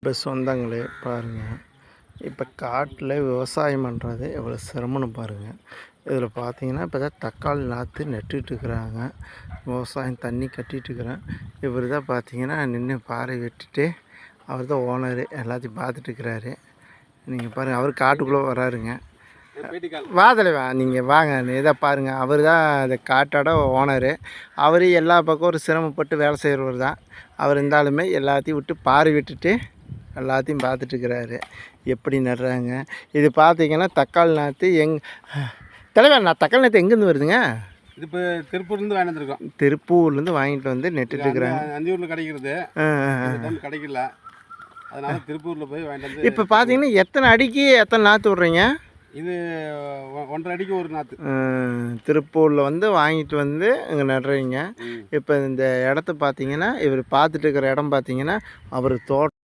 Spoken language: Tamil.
இப்போ சொந்தங்களே பாருங்கள், இப்போ காட்டில் விவசாயம் பண்ணுறது எவ்வளோ சிரமம்னு பாருங்கள். இதில் பார்த்தீங்கன்னா இப்போ தான் தக்காளி நாற்று நட்டுட்ருக்குறாங்க. விவசாயம் தண்ணி கட்டிகிட்ருக்குறேன். இவர் தான் பார்த்தீங்கன்னா நின்று பாறை வெட்டிட்டு அவர் தான் ஓனரு, எல்லாத்தையும் பார்த்துட்ருக்குறாரு. நீங்கள் பாருங்கள், அவர் காட்டுக்குள்ளே வராருங்க. தலைவா நீங்கள் வாங்க, இதை பாருங்கள், அவர் தான் அந்த காட்டோட ஓனரு. அவர் எல்லா பக்கம் ஒரு சிரமப்பட்டு வேலை செய்கிறவர் தான். அவர் இருந்தாலுமே எல்லாத்தையும் விட்டு பாறை விட்டுட்டு எல்லாத்தையும் பார்த்துட்ருக்குறாரு, எப்படி நடுறாங்க. இது பார்த்தீங்கன்னா தக்காளி நாற்று தலைவர், நான் தக்காளி நாற்று எங்கேருந்து வருதுங்க? இது இப்போ திருப்பூர்லேருந்து வாங்கிட்டு வந்துருக்கோம். திருப்பூர்லேருந்து வாங்கிட்டு வந்து நெட்டுட்ருக்குறாங்க. அஞ்சூரில் கிடைக்கிறது கிடைக்கல, அதனால திருப்பூரில் போய் வாங்கிட்டு வந்து. இப்போ பார்த்தீங்கன்னா எத்தனை அடிக்கு எத்தனை நாற்று விட்றீங்க? இது 1.5 அடிக்கு ஒரு நாற்று. திருப்பூரில் வந்து வாங்கிட்டு வந்து இங்கே நடுறீங்க. இப்போ இந்த இடத்த பார்த்தீங்கன்னா, இவர் பார்த்துட்டு இருக்கிற இடம் பார்த்தீங்கன்னா அவர் தோட்டம்.